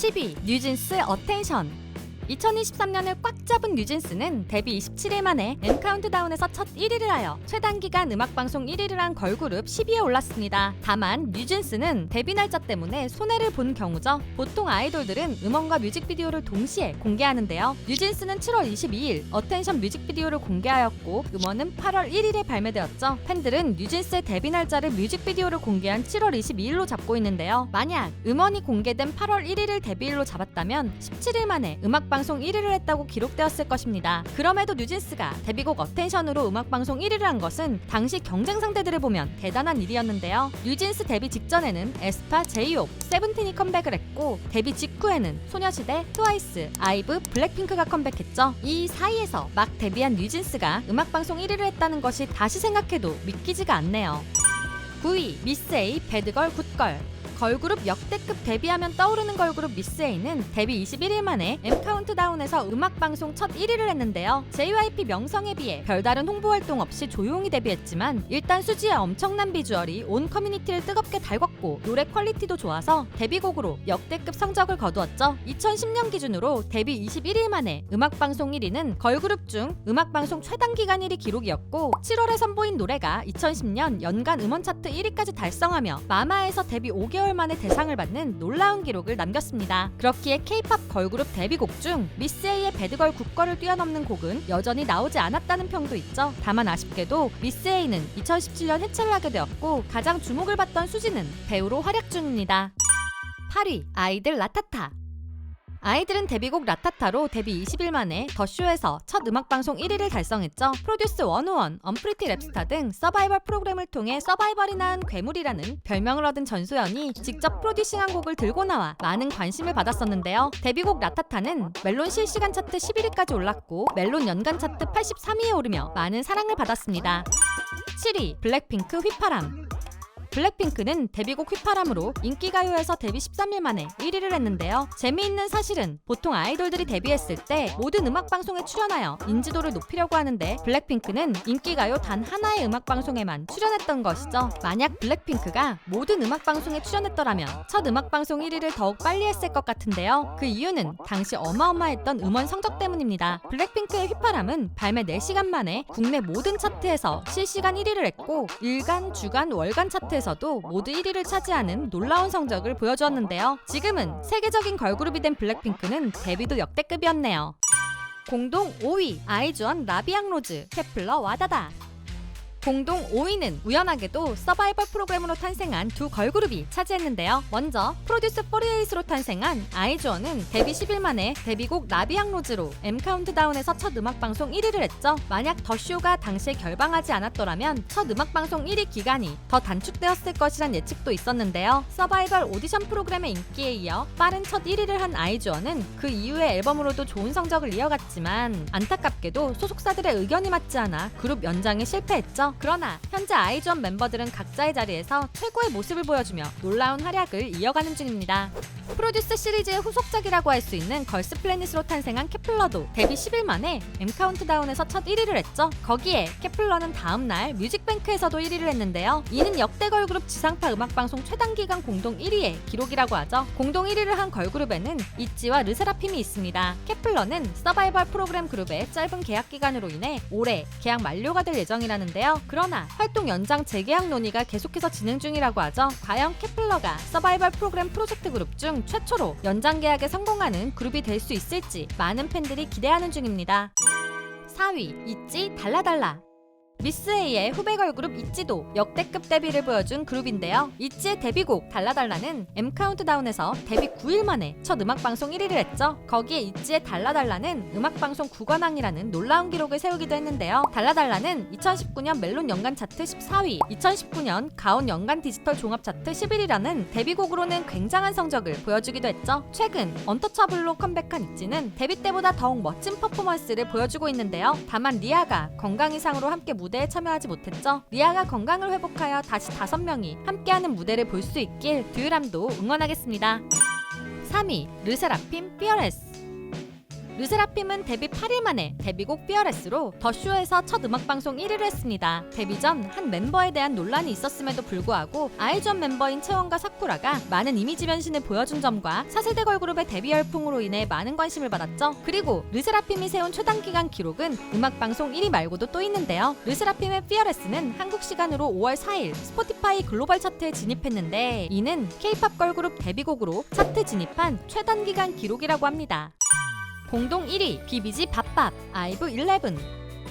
10위 뉴진스 어텐션. 2023년을 꽉 잡은 뉴진스는 데뷔 27일 만에 M카운트다운에서 첫 1위를 하여 최단기간 음악방송 1위를 한 걸그룹 10위에 올랐습니다. 다만 뉴진스는 데뷔 날짜 때문에 손해를 본 경우죠. 보통 아이돌들은 음원과 뮤직비디오를 동시에 공개하는데요. 뉴진스는 7월 22일 어텐션 뮤직비디오를 공개하였고 음원은 8월 1일에 발매되었죠. 팬들은 뉴진스의 데뷔 날짜를 뮤직비디오를 공개한 7월 22일로 잡고 있는데요. 만약 음원이 공개된 8월 1일을 데뷔일로 잡았다면 17일 만에 음악방송 1위를 했다고 기록되었을 것입니다. 그럼에도 뉴진스가 데뷔곡 어텐션으로 음악방송 1위를 한 것은 당시 경쟁 상대들을 보면 대단한 일이었는데요. 뉴진스 데뷔 직전에는 에스파, 제이홉, 세븐틴이 컴백을 했고 데뷔 직후에는 소녀시대, 트와이스, 아이브, 블랙핑크가 컴백했죠. 이 사이에서 막 데뷔한 뉴진스가 음악방송 1위를 했다는 것이 다시 생각해도 믿기지가 않네요. 9위 미스 A, 배드걸, 굿걸. 걸그룹 역대급 데뷔하면 떠오르는 걸그룹 미스 A는 데뷔 21일 만에 M카운트다운에서 음악방송 첫 1위를 했는데요. JYP 명성에 비해 별다른 홍보 활동 없이 조용히 데뷔했지만 일단 수지의 엄청난 비주얼이 온 커뮤니티를 뜨겁게 달궜고 노래 퀄리티도 좋아서 데뷔곡으로 역대급 성적을 거두었죠. 2010년 기준으로 데뷔 21일 만에 음악방송 1위는 걸그룹 중 음악방송 최단기간 1위 기록이었고 7월에 선보인 노래가 2010년 연간 음원 차트 1위까지 달성하며 마마에서 데뷔 5개월 만에 대상을 받는 놀라운 기록을 남겼습니다. 그렇기에 K-팝 걸그룹 데뷔곡 중 미스 A의 배드걸 굿걸을 뛰어넘는 곡은 여전히 나오지 않았다는 평도 있죠. 다만 아쉽게도 미스 A는 2017년 해체를 하게 되었고 가장 주목을 받던 수지는 배우로 활약 중입니다. 8위 아이들 라타타. 아이들은 데뷔곡 라타타로 데뷔 20일 만에 더쇼에서 첫 음악방송 1위를 달성했죠. 프로듀스 101, 언프리티 랩스타 등 서바이벌 프로그램을 통해 서바이벌이 낳은 괴물이라는 별명을 얻은 전소연이 직접 프로듀싱한 곡을 들고 나와 많은 관심을 받았었는데요. 데뷔곡 라타타는 멜론 실시간 차트 11위까지 올랐고 멜론 연간 차트 83위에 오르며 많은 사랑을 받았습니다. 7위 블랙핑크 휘파람. 블랙핑크는 데뷔곡 휘파람으로 인기가요에서 데뷔 13일 만에 1위를 했는데요. 재미있는 사실은 보통 아이돌들이 데뷔했을 때 모든 음악방송에 출연하여 인지도를 높이려고 하는데 블랙핑크는 인기가요 단 하나의 음악방송에만 출연했던 것이죠. 만약 블랙핑크가 모든 음악방송에 출연했더라면 첫 음악방송 1위를 더욱 빨리 했을 것 같은데요. 그 이유는 당시 어마어마했던 음원 성적 때문입니다. 블랙핑크의 휘파람은 발매 4시간 만에 국내 모든 차트에서 실시간 1위를 했고 일간, 주간, 월간 차트에서도 모두 1위를 차지하는 놀라운 성적을 보여주었는데요. 지금은 세계적인 걸그룹이 된 블랙핑크는 데뷔도 역대급이었네요. 공동 5위 아이즈원, 라비앙로즈, 케플러, 와다다. 공동 5위는 우연하게도 서바이벌 프로그램으로 탄생한 두 걸그룹이 차지했는데요. 먼저 프로듀스 48로 탄생한 아이즈원은 데뷔 10일 만에 데뷔곡 라비앙로즈로 M카운트다운에서 첫 음악방송 1위를 했죠. 만약 더쇼가 당시에 결방하지 않았더라면 첫 음악방송 1위 기간이 더 단축되었을 것이란 예측도 있었는데요. 서바이벌 오디션 프로그램의 인기에 이어 빠른 첫 1위를 한 아이즈원은 그 이후의 앨범으로도 좋은 성적을 이어갔지만 안타깝게도 소속사들의 의견이 맞지 않아 그룹 연장에 실패했죠. 그러나 현재 아이즈원 멤버들은 각자의 자리에서 최고의 모습을 보여주며 놀라운 활약을 이어가는 중입니다. 프로듀스 시리즈의 후속작이라고 할 수 있는 걸스 플래닛으로 탄생한 케플러도 데뷔 10일 만에 M카운트다운에서 첫 1위를 했죠. 거기에 케플러는 다음날 뮤직뱅크에서도 1위를 했는데요. 이는 역대 걸그룹 지상파 음악방송 최단기간 공동 1위의 기록이라고 하죠. 공동 1위를 한 걸그룹에는 있지와 르세라핌이 있습니다. 케플러는 서바이벌 프로그램 그룹의 짧은 계약 기간으로 인해 올해 계약 만료가 될 예정이라는데요. 그러나 활동 연장 재계약 논의가 계속해서 진행 중이라고 하죠. 과연 케플러가 서바이벌 프로그램 프로젝트 그룹 중 최초로 연장 계약에 성공하는 그룹이 될 수 있을지 많은 팬들이 기대하는 중입니다. 4위 있지 달라달라. 미스 A의 후배 걸그룹 있지도 역대급 데뷔를 보여준 그룹인데요. 있지의 데뷔곡 달라달라는 M카운트다운에서 데뷔 9일 만에 첫 음악방송 1위를 했죠. 거기에 있지의 달라달라는 음악방송 9관왕이라는 놀라운 기록을 세우기도 했는데요. 달라달라는 2019년 멜론 연간 차트 14위, 2019년 가온 연간 디지털 종합 차트 11위라는 데뷔곡으로는 굉장한 성적을 보여주기도 했죠. 최근 언터처블로 컴백한 있지는 데뷔 때보다 더욱 멋진 퍼포먼스를 보여주고 있는데요. 다만 리아가 건강 이상으로 함께 무대에 참여하지 못했죠. 리아가 건강을 회복하여 다시 5명이 함께하는 무대를 볼 수 있길 듀ram도 응원하겠습니다. 3위 르세라핌 피어레스. 르세라핌은 데뷔 8일 만에 데뷔곡 피어레스로 더쇼에서 첫 음악방송 1위를 했습니다. 데뷔 전 한 멤버에 대한 논란이 있었음에도 불구하고 아이즈원 멤버인 채원과 사쿠라가 많은 이미지 변신을 보여준 점과 4세대 걸그룹의 데뷔 열풍으로 인해 많은 관심을 받았죠. 그리고 르세라핌이 세운 최단기간 기록은 음악방송 1위 말고도 또 있는데요. 르세라핌의 피어레스는 한국 시간으로 5월 4일 스포티파이 글로벌 차트에 진입했는데 이는 K-팝 걸그룹 데뷔곡으로 차트 진입한 최단기간 기록이라고 합니다. 공동 1위 비비지 밥밥 아이브 11.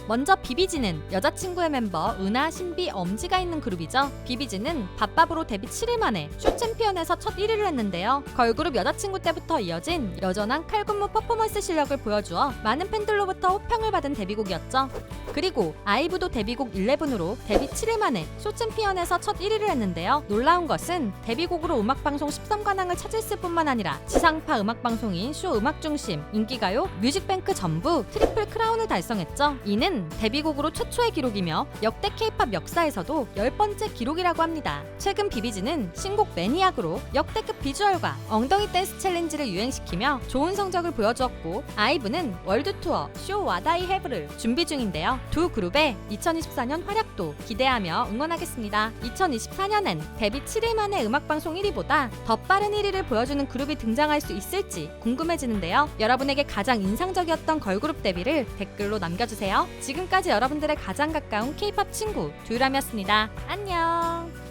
먼저 비비지는 여자친구의 멤버 은하, 신비, 엄지가 있는 그룹이죠. 비비지는 밥밥으로 데뷔 7일 만에 쇼 챔피언에서 첫 1위를 했는데요. 걸그룹 여자친구 때부터 이어진 여전한 칼군무 퍼포먼스 실력을 보여주어 많은 팬들로부터 호평을 받은 데뷔곡이었죠. 그리고 아이브도 데뷔곡 11으로 데뷔 7일 만에 쇼 챔피언에서 첫 1위를 했는데요. 놀라운 것은 데뷔곡으로 음악방송 13관왕을 차지했을 뿐만 아니라 지상파 음악방송인 쇼 음악중심, 인기가요, 뮤직뱅크 전부 트리플 크라운을 달성했죠. 이는 데뷔곡으로 최초의 기록이며 역대 K-팝 역사에서도 10번째 기록이라고 합니다. 최근 비비지는 신곡 매니악으로 역대급 비주얼과 엉덩이 댄스 챌린지를 유행시키며 좋은 성적을 보여주었고 아이브는 월드 투어 쇼 와다이 헤브를 준비 중인데요. 두 그룹의 2024년 활약도 기대하며 응원하겠습니다. 2024년엔 데뷔 7일 만에 음악방송 1위보다 더 빠른 1위를 보여주는 그룹이 등장할 수 있을지 궁금해지는데요. 여러분에게 가장 인상적이었던 걸그룹 데뷔를 댓글로 남겨주세요. 지금까지 여러분들의 가장 가까운 K-팝 친구 듀람이었습니다. 안녕.